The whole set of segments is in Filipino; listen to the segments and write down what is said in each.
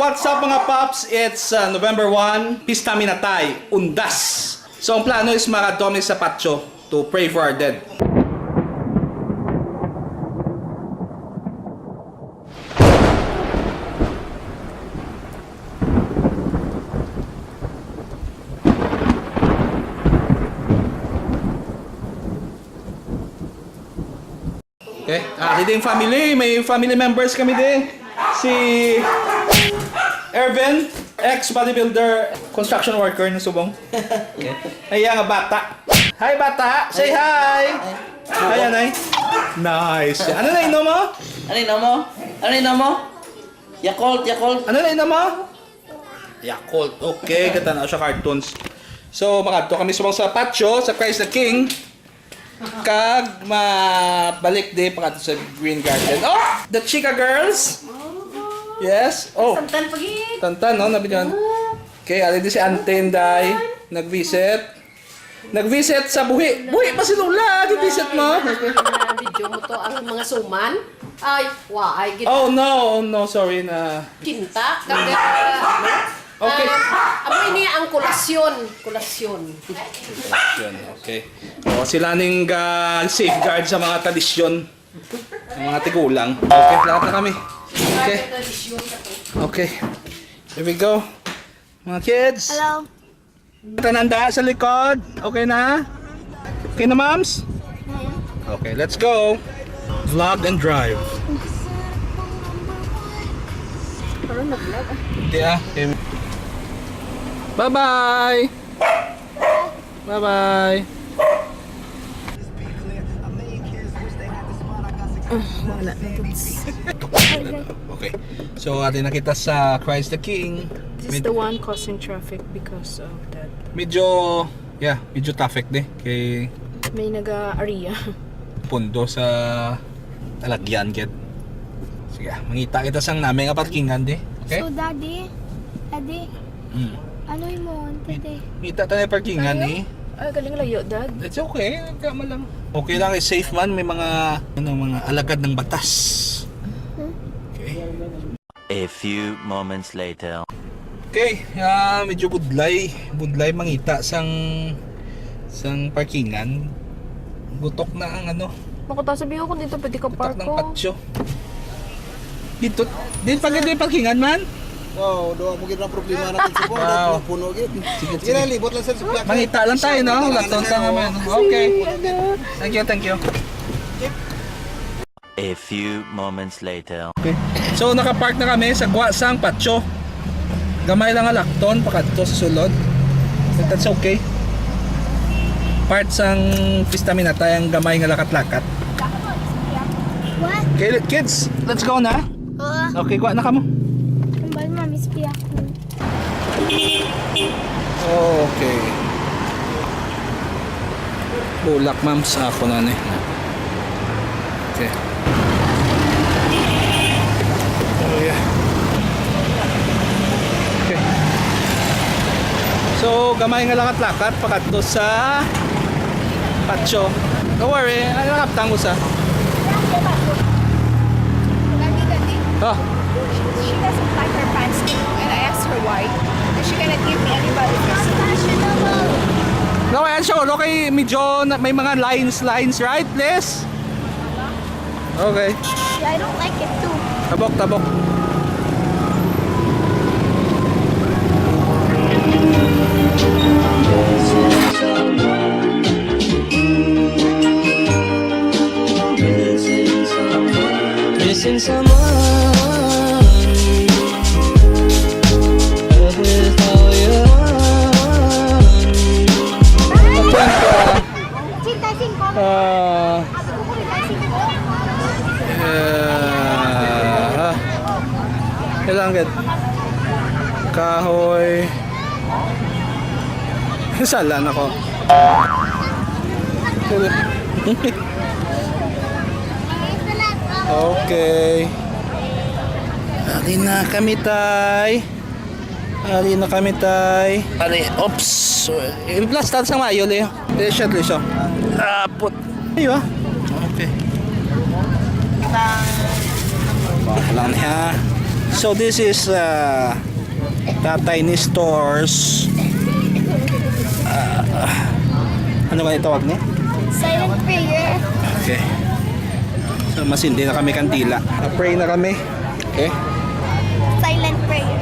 what's up mga Pops? It's November 1, Pista Minatay, Undas. So ang plano is makadumi sa patio to pray for our dead. Okay, leading family, may family members kami din. Si Ervin, ex-bodybuilder, construction worker ng Subong. Okay. Ayan nga bata. Hi bata, say hi! Hi anay. Nice. Ano na inom mo? Ano inom mo? Ano inom mo? Yakult, Yakult. Ano na inom mo? Yakult. Okay, ganda na siya cartoons. So, makadto kami sa patio, sa Christ the King. Kag mabalik din pa sa Green Garden. Oh, the Chica Girls. Yes. Oh. Tantan pagi. Tantan, no? Nabigyan. Okay, ali di si Ante Inday nag-visit. Nag-visit sa Buhi. Buhi pa si Lola, nag-visit mo. Video mo to ang mga suman. Ay, ay gid. Oh no, sorry na. Kinta kag Okay. Amo ini ang kolasyon. Yun, okay. O, sila ning safeguard sa mga tradisyon ng mga tigulang. Okay, lahat na kami. Okay. Okay. Here we go. Mga kids. Hello. Tananda sa likod. Okay na? Okay na, moms? Okay, let's go. Vlog and drive. Parang nag-vlog ah. Hindi ah. Okay. Bye-bye! Bye-bye! Wala na Okay. So, atin nakita sa Christ the King. This is the one causing traffic because of that. Medyo traffic din. Kay May naga-area. pundo sa talagyan kit. Sige, mangita kita sang namin nga parkingan di. Okay? So, Daddy, ano yung mo, Tete? Ngita tayo parkingan Tayo? eh. Ay, galing layo, Dad. It's okay, kama lang. Okay lang, safe man, may mga mga alagad ng batas. Okay. A few moments later. Okay, medyo budlay mangita sang parkingan. Butok na ang Makatasabi ko kung dito pwede ka butok park ng ko. patio. Dito, din pagod yung parkingan man. Wow, doa mo gid ang problema natin sa phone, Wow. puno gid. Sige, Sige, libot lang sa plaka. Mangita lang tayo, no? Laton sa naman. Okay. Thank you. A few moments later. Okay. So nakapark na kami sa Guasang Patio. Gamay lang ang lakton pakadto sa sulod. But that's okay. Part sang Pista Minatay ang gamay nga lakat-lakat. What? Okay, kids, let's go na. Okay, kuha na kamo. Kembali mami sepi aku. Okay. Bulak ma'am sa ako na ni. Okay. Oh yeah. Okay. So, gamay nga lakat-lakat pakadto sa patio. Don't worry, ano nakaptang ko sa? Oh. She doesn't like her pants and I asked her why. And she cannot give me anybody. No, ayan siya. Okay, medyo may mga lines, right? Please? Okay. I don't like it too. Tabok. Missing someone with all your Kailangan kahoy. Salan ako. Okay. Ali na kami tay. Oops. Implastan sa mayo le. Shot le siya. Put. Ayo. Okay. Lang niya. So this is Tatay ni Stores. Ano ba itawag niya? Silent prayer. Okay. So masindi na kami kandila. Pray na kami. Okay. Silent prayer.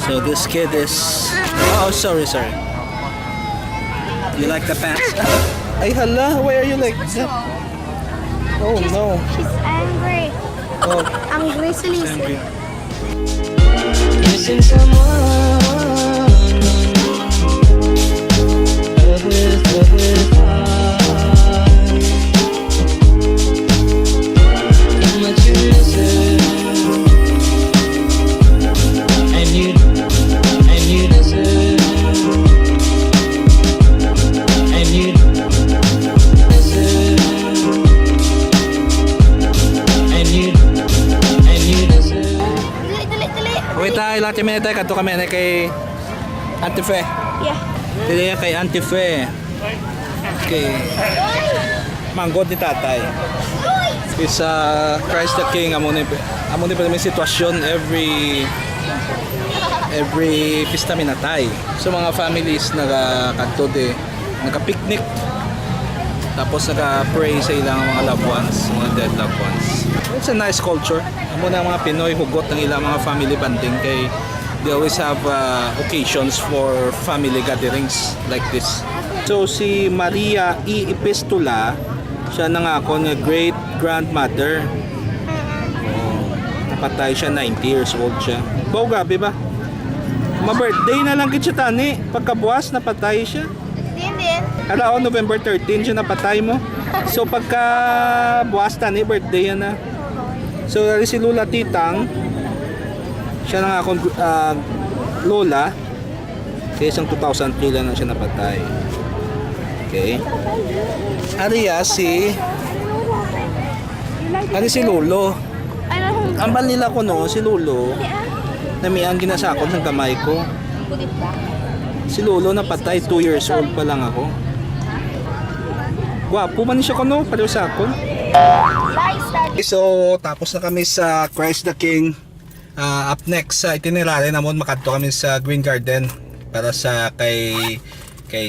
So this kid is... Oh, sorry. You like the pants? Ay hala, why are you like that? Oh no. She's angry. Oh, Angry she's angry. Missing someone. Love with heart. How much you missing? And you deserve. And you deserve. And you deserve. Dali. Wait tayo, lahat yung minatay. Kanto kami na kay Auntie Fe. Yeah. Dili kay Auntie Fe. Okay. Manggod ni tatay. Is Christ the King. Amo ni pa may sitwasyon every Pista Minatay. So mga families nagakadto di, nagka-picnic. Tapos nagka-pray sa ilang mga loved ones, mga dead loved ones. It's a nice culture. Amo na mga Pinoy hugot ng ilang mga family banding kay they always have occasions for family gatherings like this. So si Maria E. Epistula, siya nangako na great grandmother. Napatay siya, 90 years old siya. Bao gabi ba? Ma-birthday na lang kitsa tani. Pagkabuwas, napatay siya. Din. Alao, November 13 siya napatay mo. So pagka buwas tani, birthday yan na. So si Lula Titang, siya na nga akong lola. Kaya isang 2003 lang na siya napatay. Okay. Ariya si Lolo. Ambal nila ko no, si Lolo. Namiang ginasakot ng kamay ko. Si Lolo napatay, 2 years old pa lang ako. Gwapo man siya ko no, pareho sa ako. So, tapos na kami sa Christ the King. Up next sa itinerary namon makadto kami sa Green Garden para sa kay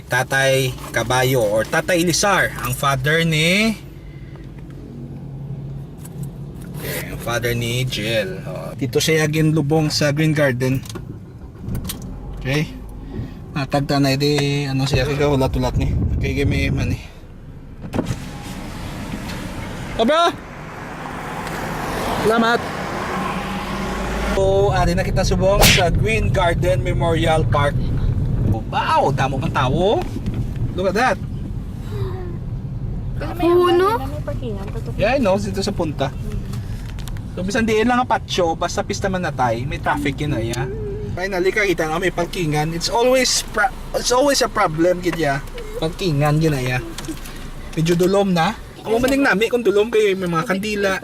Tatay Kabayo or Tatay Elizar, ang father ni Jill. Dito siya agin lubong sa Green Garden. Okay. Natagta na iti ano siya kay ulat-ulat ni. Okay, game man ni. Aba! Salamat. So, ari na kita subong sa Green Garden Memorial Park. Wow, damo kang tao. Look at that. Puno? Yeah, I know, dito sa punta. So, bisan diin lang ang patio, basta Pista Minatay, may traffic yun na ya. Finally, kakita nga may parkingan. It's always a problem gidya. Parkingan yun na ya. Medyo dulom na. Amo maning nami kung dulom kayo may mga kandila.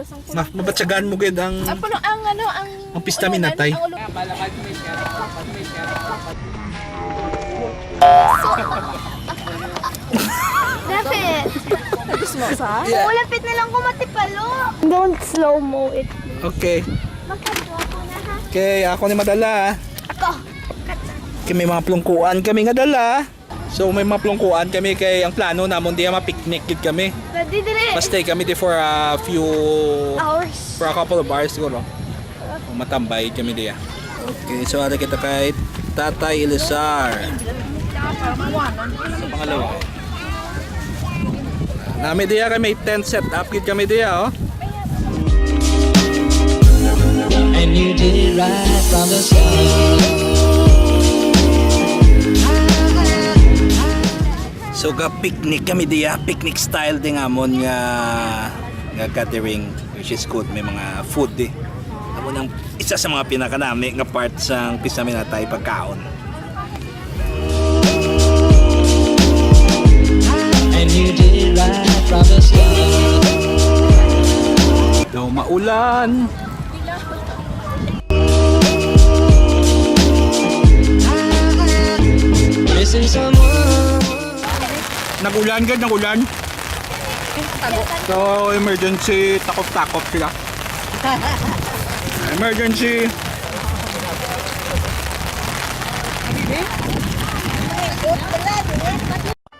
Mabatsagan mo gid ang Pista Minatay. Dapat. Yeah. Lapit na lang ko matipalo. Don't slow mo it. Okay. Magkadwa ko na ha. Okay, ako ni madala. Ako. Kay may mga plungkuan kami nga dala. So may mga plungkuan kami kay ang plano namon diya ma-picnic gid kami. Dili. Stay kami di for a few Hours. for a couple of hours siguro. Matambay kami diya. Okay, so ada kita kay Tatay Elizar. Sa pangalawa. Nami diya kami tent set up gid kami diya oh. And you did it right from the start. So ga picnic kami diya, picnic style din amon nga gathering which is good, may mga food di. Amo nang isa sa mga pinakanami nga part sa Pista Minatay pagkaon. And you did it right from the start. Daw maulan. Missing someone. Nagulan gad, nagulan. So, emergency, takot-takot sila. Emergency.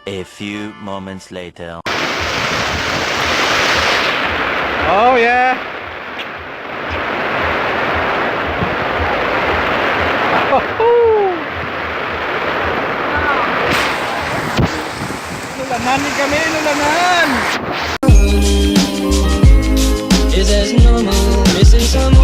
A few moments later. Oh, yeah. Nulanan din kami, nulanan. Is as normal, missing someone.